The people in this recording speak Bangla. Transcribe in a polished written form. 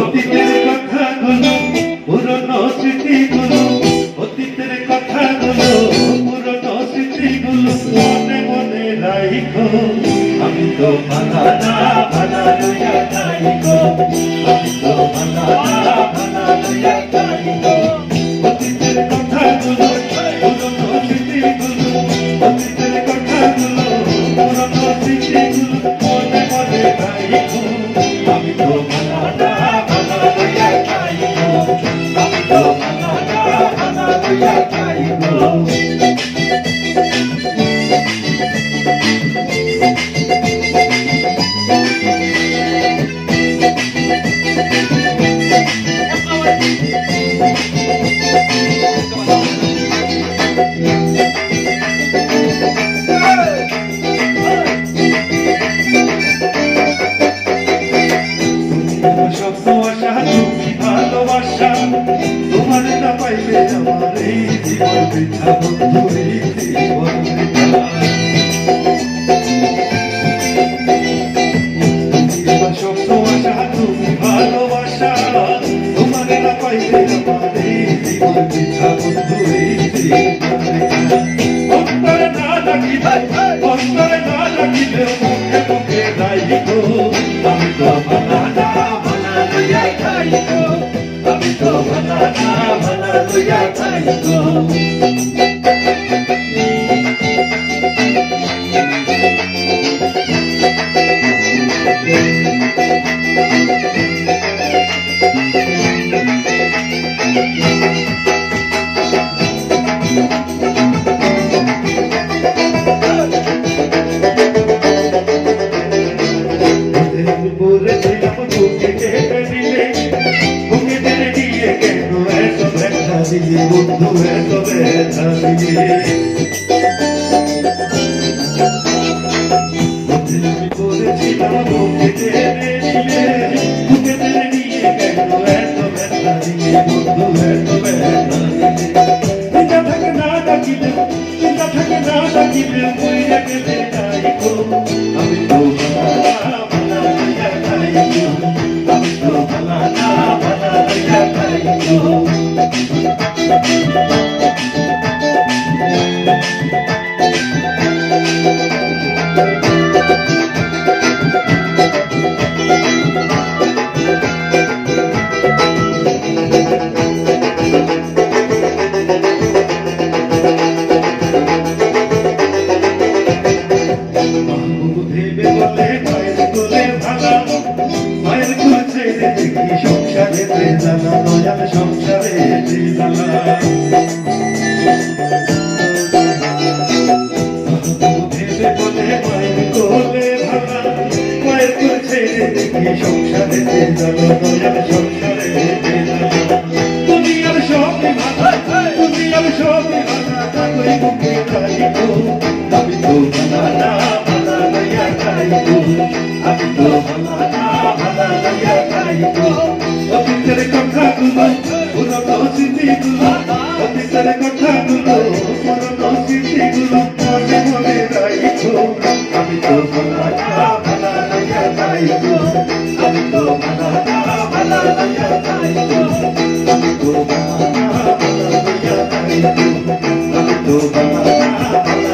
অতীতের কথাগুলো পুরনো স্মৃতিগুলো, অতীতের কথাগুলো পুরনো স্মৃতিগুলো মনে মনে রাখো। আমি তো ভালা না ভালা লইয়া যাইগো, আমি তো ভালা না ভালা লইয়া যাইগো। অতীতের কথাগুলো পুরনো স্মৃতিগুলো, অতীতের কথাগুলো পুরনো স্মৃতিগুলো মনে মনে রাখো। আমি তো ভালা না ভালা লইয়া যাইগো, আমি তো ভালা না ভালা লইয়া যাইগো। তোমার না পাইলে আমার এই জীবন বৃথা, বন্ধু এই জীবন বৃথা। স্বপ্ন আশা তুমি ভালোবাসা, তোমার না পাইলে আমার এই জীবন বৃথা, বন্ধু এই জীবন বৃথা। অন্তরে না ডাকিলে, অন্তরে না ডাকিলে মুখে মুখে যাইগো। আমি তো ভালা না ভালা লইয়া যাইগো, আমি তো ভালা না ভালা লইয়া যাইগো। বন্ধু এত ব্যথা দিয়ে করেছিলাম বুকে টেনে নিলে, বুকে টেনে নিয়ে কেন এত ব্যথা দিয়ে, বন্ধু এত ব্যথা দিয়ে। চিন্তা থাকে না ডাকিলে, চিন্তা থাকে না ডাকিলে মইরা গেলে যাইগো। আমি তো ভালা না ভালা লইয়া যাইগো, আমি তো ভালা না ভালা লইয়া যাইগো। ভেবে বলে মায়ের কোলে ভালা, মায়ের কোলে ছেড়ে দেখি সংসারে জানা, দয়াল সংসারে জানা। ভেবে বলে মায়ের কোলে ভালা, মায়ের কোলে ছেড়ে দেখি সংসারে জানা, দয়াল সংসারে জানা। দুনিয়ার সবই ভালা, দুনিয়ার সবই ভালা, তাই মুখে যাইগো। আমি তো ভালা না ভালা লইয়া যাইগো, আমি তো ভালা না ভালা লইয়া যাইগো। অতীতের কথাগুলো পুরনো স্মৃতিগুলো, অতীতের কথাগুলো পুরনো স্মৃতিগুলো মনে মনে রাখো। আমি তো ভালা না ভালা লইয়া যাইগো, আমি তো ভালা না ভালা লইয়া যাইগো, আমি তো ভালা না ভালা লইয়া যাইগো, আমি তো ভালা না ভালা